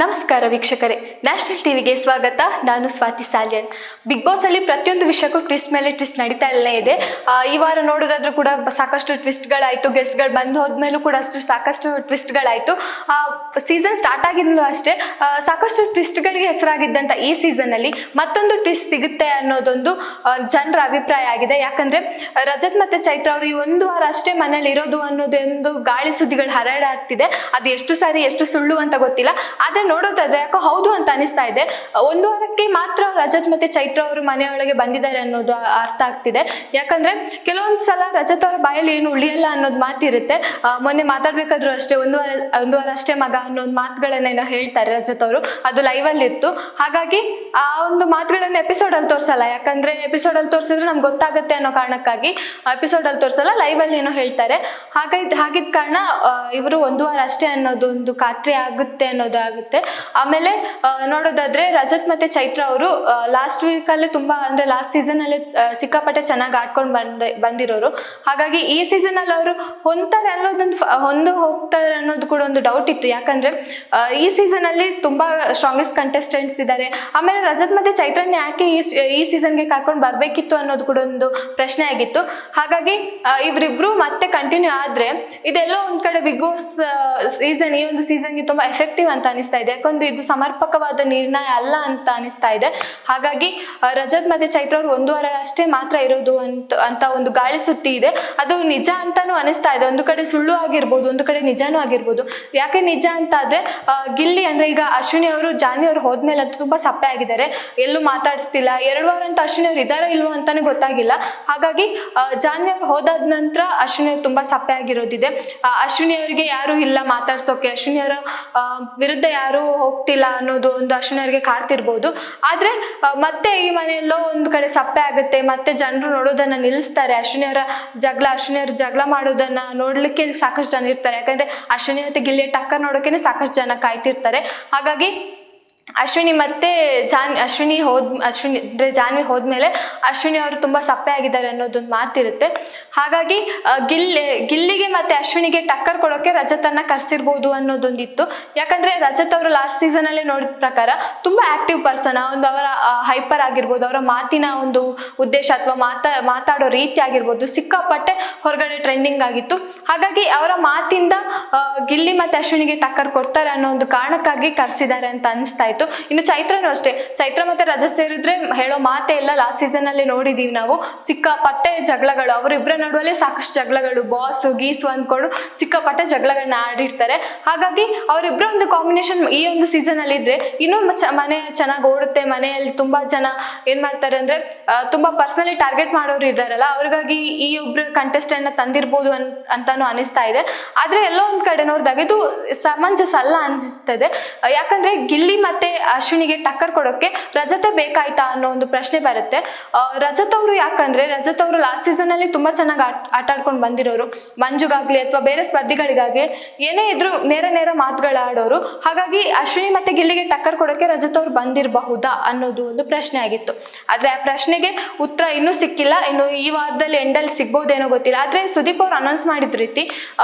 ನಮಸ್ಕಾರ ವೀಕ್ಷಕರೇ, ನ್ಯಾಷನಲ್ ಟಿವಿಗೆ ಸ್ವಾಗತ. ನಾನು ಸ್ವಾತಿ ಸಾಲ್ಯನ್. ಬಿಗ್ ಬಾಸ್ ಅಲ್ಲಿ ಪ್ರತಿಯೊಂದು ವಿಷಯಕ್ಕೂ ಟ್ವಿಸ್ಟ್ ಮೇಲೆ ಟ್ವಿಸ್ಟ್ ನಡೀತಾನೇ ಇದೆ. ಈ ವಾರ ನೋಡೋದಾದ್ರೂ ಕೂಡ ಸಾಕಷ್ಟು ಟ್ವಿಸ್ಟ್ಗಳಾಯಿತು. ಗೆಸ್ಟ್ಗಳು ಬಂದು ಹೋದ್ಮೇಲೂ ಕೂಡ ಸಾಕಷ್ಟು ಟ್ವಿಸ್ಟ್ಗಳಾಯಿತು. ಸೀಸನ್ ಸ್ಟಾರ್ಟ್ ಆಗಿದ್ಮೇಲೂ ಅಷ್ಟೇ ಸಾಕಷ್ಟು ಟ್ವಿಸ್ಟ್ಗಳಿಗೆ ಹೆಸರಾಗಿದ್ದಂಥ ಈ ಸೀಸನ್ನಲ್ಲಿ ಮತ್ತೊಂದು ಟ್ವಿಸ್ಟ್ ಸಿಗುತ್ತೆ ಅನ್ನೋದೊಂದು ಜನರ ಅಭಿಪ್ರಾಯ ಆಗಿದೆ. ಯಾಕಂದರೆ ರಜತ್ ಮತ್ತು ಚೈತ್ರ ಅವರು ಈ ಒಂದು ವಾರ ಅಷ್ಟೇ ಮನೇಲಿ ಇರೋದು ಅನ್ನೋದೊಂದು ಗಾಳಿ ಸುದ್ದಿಗಳು ಹರಡಾಗ್ತಿದೆ. ಅದು ಎಷ್ಟು ಸರಿ ಎಷ್ಟು ಸುಳ್ಳು ಅಂತ ಗೊತ್ತಿಲ್ಲ. ಆದರೆ ನೋಡೋದಾದ್ರೆ ಯಾಕೋ ಹೌದು ಅಂತ ಅನಿಸ್ತಾ ಇದೆ. ಒಂದು ವಾರಕ್ಕೆ ಮಾತ್ರ ರಜತ್ ಮತ್ತೆ ಚೈತ್ರ ಅವರು ಮನೆಯೊಳಗೆ ಬಂದಿದ್ದಾರೆ ಅನ್ನೋದು ಅರ್ಥ ಆಗ್ತಿದೆ. ಯಾಕಂದ್ರೆ ಕೆಲವೊಂದು ಸಲ ರಜತ್ ಅವರ ಬಾಯಲ್ಲಿ ಏನು ಉಳಿಯಲ್ಲ ಅನ್ನೋದು ಮಾತಿರುತ್ತೆ. ಮೊನ್ನೆ ಮಾತಾಡ್ಬೇಕಾದ್ರೂ ಅಷ್ಟೇ ಒಂದು ವಾರ ಅಷ್ಟೇ ಮಗ ಅನ್ನೋದು ಮಾತುಗಳನ್ನೇನೋ ಹೇಳ್ತಾರೆ ರಜತ್ ಅವರು. ಅದು ಲೈವ್ ಅಲ್ಲಿ ಇತ್ತು. ಹಾಗಾಗಿ ಆ ಒಂದು ಮಾತುಗಳನ್ನ ಎಪಿಸೋಡ್ ಅಲ್ಲಿ ತೋರಿಸಲ್ಲ. ಯಾಕಂದ್ರೆ ಎಪಿಸೋಡ್ ಅಲ್ಲಿ ತೋರಿಸಿದ್ರೆ ನಮ್ಗೆ ಗೊತ್ತಾಗುತ್ತೆ ಅನ್ನೋ ಕಾರಣಕ್ಕಾಗಿ ಎಪಿಸೋಡ್ ಅಲ್ಲಿ ತೋರಿಸಲ್ಲ, ಲೈವ್ ಅಲ್ಲಿ ಏನೋ ಹೇಳ್ತಾರೆ. ಹಾಗಿದ್ದ ಕಾರಣ ಇವರು ಒಂದು ವಾರ ಅಷ್ಟೇ ಅನ್ನೋದು ಒಂದು ಖಾತ್ರಿ ಆಗುತ್ತೆ ಅನ್ನೋದಾಗುತ್ತೆ. ಆಮೇಲೆ ನೋಡೋದಾದ್ರೆ ರಜತ್ ಮತ್ತೆ ಚೈತ್ರ ಅವರು ಲಾಸ್ಟ್ ವೀಕ್ ಅಲ್ಲೇ ತುಂಬಾ ಅಂದ್ರೆ ಲಾಸ್ಟ್ ಸೀಸನ್ ಅಲ್ಲಿ ಸಿಕ್ಕಾಪಟ್ಟೆ ಚೆನ್ನಾಗಿ ಆಡ್ಕೊಂಡು ಬಂದಿರೋರು. ಹಾಗಾಗಿ ಈ ಸೀಸನ್ ಅಲ್ಲಿ ಅವರು ಹೊಂದ್ತಾರೆ ಅನ್ನೋದೊಂದು ಹೋಗ್ತಾರೆ ಅನ್ನೋದು ಕೂಡ ಒಂದು ಡೌಟ್ ಇತ್ತು. ಯಾಕಂದ್ರೆ ಈ ಸೀಸನ್ ಅಲ್ಲಿ ತುಂಬಾ ಸ್ಟ್ರಾಂಗೆಸ್ಟ್ ಕಂಟೆಸ್ಟೆಂಟ್ಸ್ ಇದ್ದಾರೆ. ಆಮೇಲೆ ರಜತ್ ಮತ್ತೆ ಚೈತ್ರನ ಯಾಕೆ ಈ ಸೀಸನ್ಗೆ ಕರ್ಕೊಂಡು ಬರ್ಬೇಕಿತ್ತು ಅನ್ನೋದು ಕೂಡ ಒಂದು ಪ್ರಶ್ನೆ ಆಗಿತ್ತು. ಹಾಗಾಗಿ ಇವರಿಬ್ರು ಮತ್ತೆ ಕಂಟಿನ್ಯೂ ಆದ್ರೆ ಇದೆಲ್ಲೋ ಒಂದ್ ಕಡೆ ಬಿಗ್ ಬಾಸ್ ಈ ಒಂದು ಸೀಸನ್ಗೆ ತುಂಬಾ ಎಫೆಕ್ಟಿವ್ ಅಂತ ಅನಿಸ್ತಾ ಇದೆ. ಯಾಕಂದ್ರೆ ಇದು ಸಮರ್ಪಕವಾದ ನಿರ್ಣಯ ಅಲ್ಲ ಅಂತ ಅನಿಸ್ತಾ ಇದೆ. ಹಾಗಾಗಿ ರಜತ್ ಮತ್ತೆ ಚೈತ್ರ ಅವರು ಒಂದು ವಾರ ಅಷ್ಟೇ ಮಾತ್ರ ಇರೋದು ಅಂತ ಒಂದು ಗಾಳಿ ಸುದ್ದಿ ಇದೆ. ಅದು ನಿಜ ಅಂತಾನು ಅನಿಸ್ತಾ ಇದೆ. ಒಂದು ಕಡೆ ಸುಳ್ಳು ಆಗಿರ್ಬೋದು, ಒಂದು ಕಡೆ ನಿಜಾನೂ ಆಗಿರ್ಬೋದು. ಯಾಕೆ ನಿಜ ಅಂತ ಆದ್ರೆ ಗಿಲ್ಲಿ ಅಂದ್ರೆ ಈಗ ಅಶ್ವಿನಿ ಅವರು ಜಾನ್ವಿ ಅವರು ಹೋದ್ಮೇಲೆ ಅದು ತುಂಬಾ ಸಪ್ಪೆ ಆಗಿದ್ದಾರೆ. ಎಲ್ಲೂ ಮಾತಾಡಿಸ್ತಿಲ್ಲ. 2 ವಾರ ಅಂತ ಅಶ್ವಿನಿ ಅವ್ರು ಇದಾರೋ ಇಲ್ವೋ ಅಂತಾನೆ ಗೊತ್ತಾಗಿಲ್ಲ. ಹಾಗಾಗಿ ಜಾನ್ವಿ ಅವ್ರು ಹೋದಾದ ನಂತರ ಅಶ್ವಿನಿ ಅವ್ರು ತುಂಬಾ ಸಪ್ಪೆ ಆಗಿರೋದಿದೆ. ಅಶ್ವಿನಿ ಅವರಿಗೆ ಯಾರು ಇಲ್ಲ ಮಾತಾಡ್ಸೋಕೆ, ಅಶ್ವಿನಿ ಅವರ ವಿರುದ್ಧ ಯಾರು ಹೋಗ್ತಿಲ್ಲ ಅನ್ನೋದು ಒಂದು ಅಶ್ವಿನಿ ಅವರಿಗೆ ಕಾಡ್ತಿರ್ಬೋದು. ಆದ್ರೆ ಮತ್ತೆ ಈ ಮನೆಯಲ್ಲೋ ಒಂದು ಕಡೆ ಸಪ್ಪೆ ಆಗುತ್ತೆ. ಮತ್ತೆ ಜನರು ನೋಡೋದನ್ನ ನಿಲ್ಲಿಸ್ತಾರೆ. ಅಶ್ವಿನಿ ಅವ್ರ ಜಗಳ ಮಾಡೋದನ್ನ ನೋಡ್ಲಿಕ್ಕೆ ಸಾಕಷ್ಟು ಜನ ಇರ್ತಾರೆ. ಯಾಕಂದ್ರೆ ಅಶ್ವಿನಿ ಮತ್ತೆ ಗಿಲ್ಲಿಯ ಟಕ್ಕರ್ ನೋಡೋಕೆನೆ ಸಾಕಷ್ಟು ಜನ ಕಾಯ್ತಿರ್ತಾರೆ. ಹಾಗಾಗಿ ಅಶ್ವಿನಿ ಮತ್ತೆ ಜಾನ್ವಿ ಹೋದ್ಮೇಲೆ ಅಶ್ವಿನಿ ಅವರು ತುಂಬಾ ಸಪ್ಪೆ ಆಗಿದ್ದಾರೆ ಅನ್ನೋದೊಂದು ಮಾತಿರುತ್ತೆ. ಹಾಗಾಗಿ ಗಿಲ್ಲಿಗೆ ಮತ್ತೆ ಅಶ್ವಿನಿಗೆ ಟಕ್ಕರ್ ಕೊಡೋಕೆ ರಜತನ್ನ ಕರ್ಸಿರ್ಬೋದು ಅನ್ನೋದೊಂದಿತ್ತು. ಯಾಕಂದ್ರೆ ರಜತ್ ಅವರು ಲಾಸ್ಟ್ ಸೀಸನ್ ಅಲ್ಲೇ ನೋಡಿದ ಪ್ರಕಾರ ತುಂಬಾ ಆಕ್ಟಿವ್ ಪರ್ಸನ್. ಅವರ ಹೈಪರ್ ಆಗಿರ್ಬೋದು, ಅವರ ಮಾತಿನ ಒಂದು ಉದ್ದೇಶ ಅಥವಾ ಮಾತಾಡೋ ರೀತಿ ಆಗಿರ್ಬೋದು ಸಿಕ್ಕಾಪಟ್ಟೆ ಹೊರಗಡೆ ಟ್ರೆಂಡಿಂಗ್ ಆಗಿತ್ತು. ಹಾಗಾಗಿ ಅವರ ಮಾತಿಂದ ಗಿಲ್ಲಿ ಮತ್ತೆ ಅಶ್ವಿನಿಗೆ ಟಕ್ಕರ್ ಕೊಡ್ತಾರೆ ಅನ್ನೋ ಒಂದು ಕಾರಣಕ್ಕಾಗಿ ಕರ್ಸಿದ್ದಾರೆ ಅಂತ ಅನಿಸ್ತಾ ಇತ್ತು. ಇನ್ನು ಚೈತ್ರನೂ ಅಷ್ಟೇ. ಚೈತ್ರ ಮತ್ತೆ ರಜತ್ ಸೇರಿದ್ರೆ ಹೇಳೋ ಮಾತೇ ಇಲ್ಲ. ಲಾಸ್ಟ್ ಸೀಸನ್ ಅಲ್ಲಿ ನೋಡಿದೀವಿ ನಾವು ಸಿಕ್ಕಾಪಟ್ಟೆ ಜಗಳಗಳು. ಅವರಿಬ್ಬರ ನಡುವಲ್ಲೇ ಸಾಕಷ್ಟು ಜಗಳಗಳು, ಬಾಸು ಗೀಸು ಅಂದ್ಕೊಂಡು ಸಿಕ್ಕಾಪಟ್ಟೆ ಜಗಳಗಳನ್ನ ಆಡಿರ್ತಾರೆ. ಹಾಗಾಗಿ ಅವರಿಬ್ಬರ ಒಂದು ಕಾಂಬಿನೇಷನ್ ಈ ಒಂದು ಸೀಸನ್ ಅಲ್ಲಿ ಇದ್ರೆ ಇನ್ನೂ ಮನೆ ಚೆನ್ನಾಗಿ ಓಡುತ್ತೆ. ಮನೆಯಲ್ಲಿ ತುಂಬಾ ಜನ ಏನ್ ಮಾಡ್ತಾರೆ ಅಂದ್ರೆ ತುಂಬಾ ಪರ್ಸನಲಿ ಟಾರ್ಗೆಟ್ ಮಾಡೋರು ಇದ್ದಾರಲ್ಲ, ಅವ್ರಿಗಾಗಿ ಈ ಒಬ್ರು ಕಂಟೆಸ್ಟೆಂಟ್ ನ ತಂದಿರ್ಬೋದು ಅಂತಾನು ಅನಿಸ್ತಾ ಇದೆ. ಆದ್ರೆ ಎಲ್ಲೋ ಒಂದ್ ಕಡೆ ನೋಡಿದಾಗ ಇದು ಸಮಂಜಸ ಅಲ್ಲ ಅನಿಸ್ತದೆ. ಯಾಕಂದ್ರೆ ಗಿಲ್ಲಿ ಮತ್ತೆ ಅಶ್ವಿನಿಗೆ ಟಕ್ಕರ್ ಕೊಡೋಕೆ ರಜತೆ ಬೇಕಾಯ್ತಾ ಅನ್ನೋ ಒಂದು ಪ್ರಶ್ನೆ ಬರುತ್ತೆ. ರಜತ್ ಅವರು ಯಾಕಂದ್ರೆ ರಜತ್ ಅವರು ಲಾಸ್ಟ್ ಸೀಸನ್ ಅಲ್ಲಿ ತುಂಬಾ ಚೆನ್ನಾಗಿ ಆಟ ಆಡ್ಕೊಂಡು ಬಂದಿರೋರು. ಮಂಜುಗಾಗ್ಲಿ ಅಥವಾ ಬೇರೆ ಸ್ಪರ್ಧಿಗಳಿಗಾಗ್ಲಿ ಏನೇ ಇದ್ರು ನೇರ ಮಾತುಗಳಾಡೋರು. ಹಾಗಾಗಿ ಅಶ್ವಿನಿ ಮತ್ತೆ ಗಿಲ್ಲಿಗೆ ಟಕ್ಕರ್ ಕೊಡೋಕೆ ರಜತ್ ಅವ್ರು ಬಂದಿರಬಹುದಾ ಅನ್ನೋದು ಒಂದು ಪ್ರಶ್ನೆ ಆಗಿತ್ತು. ಆದ್ರೆ ಆ ಪ್ರಶ್ನೆಗೆ ಉತ್ತರ ಇನ್ನೂ ಸಿಕ್ಕಿಲ್ಲ. ಇನ್ನು ಈ ವಾರದಲ್ಲಿ ಎಂಡಲ್ಲಿ ಸಿಗ್ಬಹುದೇನೋ ಗೊತ್ತಿಲ್ಲ. ಆದ್ರೆ ಸುದೀಪ್ ಅವ್ರು ಅನೌನ್ಸ್ ಮಾಡಿದ ರೀತಿ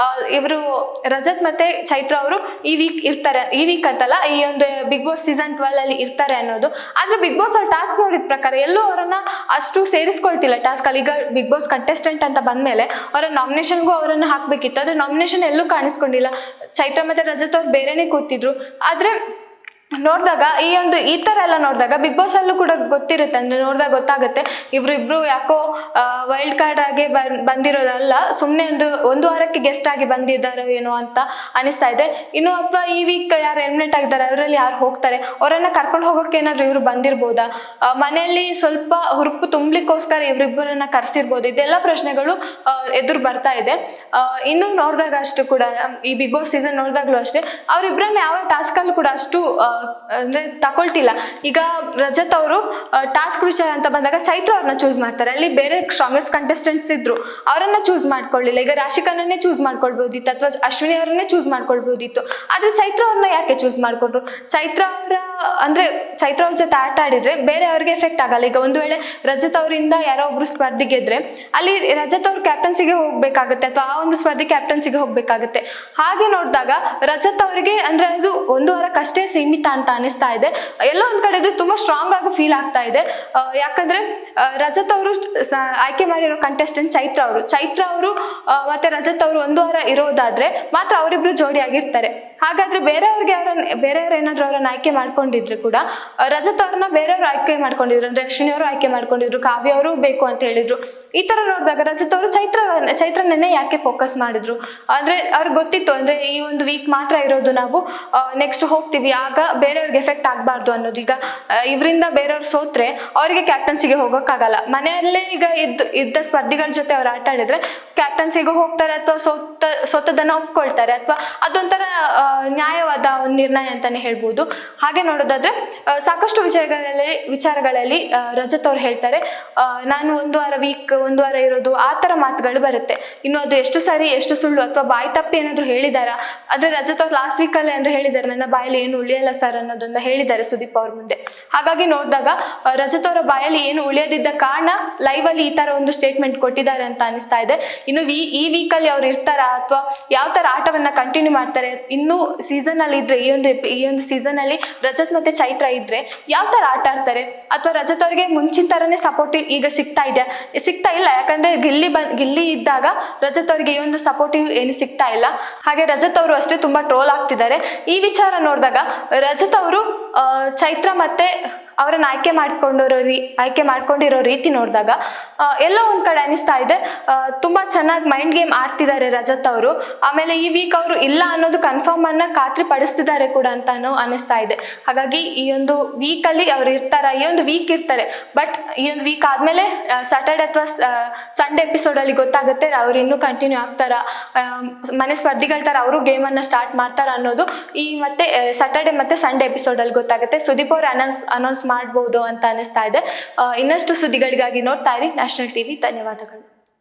ಇವರು ರಜತ್ ಮತ್ತೆ ಚೈತ್ರ ಅವರು ಈ ವೀಕ್ ಅಂತಲ್ಲ, ಈ ಒಂದು ಬಿಗ್ ಬಾಸ್ ಸೀಸನ್ 12 ಅಲ್ಲಿ ಇರ್ತಾರೆ ಅನ್ನೋದು. ಆದ್ರೆ ಬಿಗ್ ಬಾಸ್ ಅವ್ರ ಟಾಸ್ಕ್ ನೋಡಿದ ಪ್ರಕಾರ ಎಲ್ಲೂ ಅವರನ್ನ ಅಷ್ಟು ಸೇರಿಸ್ಕೊಳ್ತಿಲ್ಲ ಟಾಸ್ಕ್ ಅಲ್ಲಿ. ಈಗ ಬಿಗ್ ಬಾಸ್ ಕಂಟೆಸ್ಟೆಂಟ್ ಅಂತ ಬಂದ್ಮೇಲೆ ಅವರ ನಾಮಿನೇಷನ್ಗೂ ಅವರನ್ನ ಹಾಕ್ಬೇಕಿತ್ತು. ಆದ್ರೆ ನಾಮಿನೇಷನ್ ಎಲ್ಲೂ ಕಾಣಿಸ್ಕೊಂಡಿಲ್ಲ. ಚೈತ್ರ ಮತ್ತೆ ರಜತ್ ಅವ್ರು ಬೇರೆನೆ ಕೂತಿದ್ರು. ಆದ್ರೆ ನೋಡಿದಾಗ ಈ ತರ ಎಲ್ಲ ನೋಡಿದಾಗ ಬಿಗ್ ಬಾಸ್ ಅಲ್ಲೂ ಕೂಡ ಗೊತ್ತಿರುತ್ತೆ. ಅಂದ್ರೆ ನೋಡಿದಾಗ ಗೊತ್ತಾಗುತ್ತೆ ಇಬ್ರು ಯಾಕೋ ವೈಲ್ಡ್ ಕಾರ್ಡ್ ಆಗಿ ಬಂದಿರೋದಲ್ಲ, ಸುಮ್ಮನೆ ಒಂದು ವಾರಕ್ಕೆ ಗೆಸ್ಟ್ ಆಗಿ ಬಂದಿದ್ದಾರೆ ಏನೋ ಅಂತ ಅನಿಸ್ತಾ ಇದೆ. ಇನ್ನು ಅಥವಾ ಈ ವೀಕ್ ಯಾರು ಎಲಿಮಿನೇಟ್ ಆಗಿದ್ದಾರೆ ಅವರಲ್ಲಿ ಯಾರು ಹೋಗ್ತಾರೆ, ಅವರನ್ನ ಕರ್ಕೊಂಡು ಹೋಗೋಕೆ ಏನಾದ್ರು ಇವ್ರು ಬಂದಿರ್ಬೋದಾ, ಮನೆಯಲ್ಲಿ ಸ್ವಲ್ಪ ಹುರುಪು ತುಂಬಲಿಕ್ಕೋಸ್ಕರ ಇವರಿಬ್ಬರನ್ನ ಕರ್ಸಿರ್ಬೋದು. ಇದೆಲ್ಲ ಪ್ರಶ್ನೆಗಳು ಎದುರು ಬರ್ತಾ ಇದೆ. ಇನ್ನು ನೋಡಿದಾಗ ಅಷ್ಟು ಕೂಡ ಈ ಬಿಗ್ ಬಾಸ್ ಸೀಸನ್ ನೋಡಿದಾಗ್ಲೂ ಅಷ್ಟೇ ಅವರಿಬ್ಬರನ್ನ ಯಾವ ಟಾಸ್ಕ್ ಅಲ್ಲೂ ಕೂಡ ಅಷ್ಟು ಅಂದ್ರೆ ತಕೊಳ್ತಿಲ್ಲ. ಈಗ ರಜತ್ ಅವರು ಟಾಸ್ಕ್ ವಿಚಾರ ಅಂತ ಬಂದಾಗ ಚೈತ್ರ ಅವ್ರನ್ನ ಚೂಸ್ ಮಾಡ್ತಾರೆ. ಅಲ್ಲಿ ಬೇರೆ ಸ್ಟ್ರಾಂಗೆಸ್ಟ್ ಕಂಟೆಸ್ಟೆಂಟ್ಸ್ ಇದ್ರು, ಅವರನ್ನ ಚೂಸ್ ಮಾಡ್ಕೊಳ್ಳಿಲ್ಲ. ಈಗ ರಾಶಿಕನನ್ನೇ ಚೂಸ್ ಮಾಡ್ಕೊಳ್ಬಹುದಿತ್ತು ಅಥವಾ ಅಶ್ವಿನಿ ಅವರನ್ನೇ ಚೂಸ್ ಮಾಡ್ಕೊಳ್ಬಹುದಿತ್ತು. ಆದ್ರೆ ಚೈತ್ರ ಅವ್ರನ್ನ ಯಾಕೆ ಚೂಸ್ ಮಾಡ್ಕೊಂಡ್ರು? ಚೈತ್ರ ಅವ್ರ ಜೊತೆ ಆಟ ಆಡಿದ್ರೆ ಬೇರೆ ಅವ್ರಿಗೆ ಎಫೆಕ್ಟ್ ಆಗಲ್ಲ. ಈಗ ಒಂದು ವೇಳೆ ರಜತ್ ಅವರಿಂದ ಯಾರೋ ಒಬ್ರು ಸ್ಪರ್ಧಿ ಗೆದ್ರೆ ಅಲ್ಲಿ ರಜತ್ ಅವ್ರ ಕ್ಯಾಪ್ಟನ್ಸಿಗೆ ಹೋಗ್ಬೇಕಾಗುತ್ತೆ ಅಥವಾ ಆ ಒಂದು ಸ್ಪರ್ಧಿ ಕ್ಯಾಪ್ಟನ್ಸಿಗೆ ಹೋಗ್ಬೇಕಾಗುತ್ತೆ. ಹಾಗೆ ನೋಡಿದಾಗ ರಜತ್ ಅವರಿಗೆ ಅಂದ್ರೆ ಅದು ಒಂದು ವಾರಕ್ಕಷ್ಟೇ ಸೀಮಿತ ಸೀಮಿತ ಅಂತ ಅನಿಸ್ತಾ ಇದೆ. ಎಲ್ಲೋ ಒಂದ್ ಕಡೆ ಇದು ತುಂಬಾ ಸ್ಟ್ರಾಂಗ್ ಆಗಿ ಫೀಲ್ ಆಗ್ತಾ ಇದೆ. ಯಾಕಂದ್ರೆ ರಜತ್ ಅವರು ಆಯ್ಕೆ ಮಾಡಿರೋ ಕಂಟೆಸ್ಟೆಂಟ್ ಚೈತ್ರ ಅವರು ಮತ್ತೆ ರಜತ್ ಅವರು ಒಂದು ವಾರ ಇರೋದಾದ್ರೆ ಮಾತ್ರ ಅವರಿಬ್ರು ಜೋಡಿ ಆಗಿರ್ತಾರೆ. ಹಾಗಾದ್ರೆ ಬೇರೆಯವ್ರು ಏನಾದ್ರು ಅವ್ರನ್ನ ಆಯ್ಕೆ ಮಾಡ್ಕೊಂಡಿದ್ರೆ ಕೂಡ ರಜತ್ ಅವ್ರನ್ನ ಬೇರೆಯವ್ರು ಆಯ್ಕೆ ಮಾಡ್ಕೊಂಡಿದ್ರು, ಅಂದ್ರೆ ಅಶ್ವಿನಿ ಅವರು ಆಯ್ಕೆ ಮಾಡ್ಕೊಂಡಿದ್ರು, ಕಾವ್ಯ ಅವರು ಬೇಕು ಅಂತ ಹೇಳಿದ್ರು. ಈ ತರ ನೋಡಿದಾಗ ರಜತ್ ಅವರು ಚೈತ್ರನನ್ನೇ ಯಾಕೆ ಫೋಕಸ್ ಮಾಡಿದ್ರು? ಅಂದ್ರೆ ಅವ್ರಿಗೆ ಗೊತ್ತಿತ್ತು ಅಂದ್ರೆ ಈ ಒಂದು ವೀಕ್ ಮಾತ್ರ ಇರೋದು, ನಾವು ನೆಕ್ಸ್ಟ್ ಹೋಗ್ತೀವಿ, ಆಗ ಬೇರೆಯವ್ರಿಗೆ ಎಫೆಕ್ಟ್ ಆಗ್ಬಾರ್ದು ಅನ್ನೋದು. ಈಗ ಇವರಿಂದ ಬೇರೆಯವ್ರು ಸೋತ್ರೆ ಅವರಿಗೆ ಕ್ಯಾಪ್ಟನ್ಸಿಗೆ ಹೋಗೋಕ್ಕಾಗಲ್ಲ. ಮನೆಯಲ್ಲೇ ಈಗ ಇದ್ದ ಸ್ಪರ್ಧಿಗಳ ಜೊತೆ ಅವ್ರು ಆಟ ಆಡಿದ್ರೆ ಕ್ಯಾಪ್ಟನ್ಸಿಗೂ ಹೋಗ್ತಾರೆ ಅಥವಾ ಸೋತದನ್ನ ಒಪ್ಕೊಳ್ತಾರೆ, ಅಥವಾ ಅದೊಂಥರ ನ್ಯಾಯವಾದ ಒಂದು ನಿರ್ಣಯ ಅಂತಾನೆ ಹೇಳ್ಬೋದು. ಹಾಗೆ ನೋಡೋದಾದ್ರೆ ಸಾಕಷ್ಟು ವಿಚಾರಗಳಲ್ಲಿ ರಜತ್ ಅವ್ರು ಹೇಳ್ತಾರೆ, ನಾನು ಒಂದು ವಾರ ಇರೋದು, ಆ ತರ ಮಾತುಗಳು ಬರುತ್ತೆ. ಇನ್ನು ಅದು ಎಷ್ಟು ಸರಿ ಎಷ್ಟು ಸುಳ್ಳು ಅಥವಾ ಬಾಯಿ ತಪ್ಪಿ ಏನಾದ್ರು ಹೇಳಿದಾರ ಆದ್ರೆ ರಜತ್ ಅವ್ರು ಲಾಸ್ಟ್ ವೀಕ್ ಅಲ್ಲೇ ಅಂದ್ರೆ ಹೇಳಿದ್ದಾರೆ, ನನ್ನ ಬಾಯಲ್ಲಿ ಏನು ಉಳಿಯಲ್ಲ ಸರ್ ಅನ್ನೋದನ್ನ ಹೇಳಿದ್ದಾರೆ ಸುದೀಪ್ ಅವ್ರ ಮುಂದೆ. ಹಾಗಾಗಿ ನೋಡಿದಾಗ ರಜತ್ ಅವರ ಬಾಯಲ್ಲಿ ಏನು ಉಳಿಯದಿದ್ದ ಕಾರಣ ಲೈವ್ ಅಲ್ಲಿ ಈ ತರ ಒಂದು ಸ್ಟೇಟ್ಮೆಂಟ್ ಕೊಟ್ಟಿದ್ದಾರೆ ಅಂತ ಅನಿಸ್ತಾ ಇದೆ. ಇನ್ನು ಈ ವೀಕ್ ಅಲ್ಲಿ ಅವ್ರು ಇರ್ತಾರ ಅಥವಾ ಯಾವ ತರ ಆಟವನ್ನ ಕಂಟಿನ್ಯೂ ಮಾಡ್ತಾರೆ, ಇನ್ನು ಸೀಸನ್ ಅಲ್ಲಿ ಇದ್ರೆ ಈ ಒಂದು ಸೀಸನ್ ಅಲ್ಲಿ ರಜತ್ ಮತ್ತೆ ಚೈತ್ರ ಇದ್ರೆ ಯಾವ ತರ ಆಟ ಆಡ್ತಾರೆ, ಅಥವಾ ರಜತ್ ಅವ್ರಿಗೆ ಮುಂಚಿನ ತರನೇ ಸಪೋರ್ಟಿವ್ ಈಗ ಸಿಗ್ತಾ ಇಲ್ಲ. ಯಾಕಂದ್ರೆ ಗಿಲ್ಲಿ ಇದ್ದಾಗ ರಜತ್ ಅವ್ರಿಗೆ ಈ ಒಂದು ಸಪೋರ್ಟಿವ್ ಏನು ಸಿಗ್ತಾ ಇಲ್ಲ. ಹಾಗೆ ರಜತ್ ಅವರು ಅಷ್ಟೇ ತುಂಬಾ ಟ್ರೋಲ್ ಆಗ್ತಿದ್ದಾರೆ. ಈ ವಿಚಾರ ನೋಡಿದಾಗ ರಜತ್ ಅವರು ಚೈತ್ರ ಮತ್ತೆ ಅವರನ್ನ ಆಯ್ಕೆ ಮಾಡ್ಕೊಂಡಿರೋ ರೀತಿ ನೋಡಿದಾಗ ಎಲ್ಲ ಒಂದ್ ಕಡೆ ಅನಿಸ್ತಾ ಇದೆ ತುಂಬಾ ಚೆನ್ನಾಗಿ ಮೈಂಡ್ ಗೇಮ್ ಆಡ್ತಿದ್ದಾರೆ ರಜತ್ ಅವರು. ಆಮೇಲೆ ಈ ವೀಕ್ ಅವರು ಇಲ್ಲ ಅನ್ನೋದು ಕನ್ಫರ್ಮ್ ಅನ್ನ ಖಾತ್ರಿ ಪಡಿಸ್ತಿದ್ದಾರೆ ಕೂಡ ಅಂತಾನು ಅನಿಸ್ತಾ ಇದೆ. ಹಾಗಾಗಿ ಈ ಒಂದು ವೀಕ್ ಅಲ್ಲಿ ಅವ್ರು ಈ ಒಂದು ವೀಕ್ ಇರ್ತಾರೆ, ಬಟ್ ಈ ಒಂದು ವೀಕ್ ಆದ್ಮೇಲೆ ಸ್ಯಾಟರ್ಡೆ ಅಥವಾ ಸಂಡೇ ಎಪಿಸೋಡ್ ಅಲ್ಲಿ ಗೊತ್ತಾಗುತ್ತೆ ಅವ್ರು ಇನ್ನೂ ಕಂಟಿನ್ಯೂ ಆಗ್ತಾರ, ಮನೆ ಸ್ಪರ್ಧಿಗಳ ತರ ಅವರು ಗೇಮ್ ಅನ್ನ ಸ್ಟಾರ್ಟ್ ಮಾಡ್ತಾರ ಅನ್ನೋದು ಈ ಮತ್ತೆ ಸ್ಯಾಟರ್ಡೆ ಮತ್ತೆ ಸಂಡೇ ಎಪಿಸೋಡ್ ಅಲ್ಲಿ ಗೊತ್ತಾಗುತ್ತೆ. ಸುದೀಪ್ ಅವರು ಅನೌನ್ಸ್ ಮಾಡಬಹುದು ಅಂತ ಅನಿಸ್ತಾ ಇದೆ. ಇನ್ನಷ್ಟು ಸುದ್ದಿಗಳಿಗಾಗಿ ನೋಡ್ತಾ ಇರಿ ನ್ಯಾಷನಲ್ ಟಿವಿ. ಧನ್ಯವಾದಗಳು.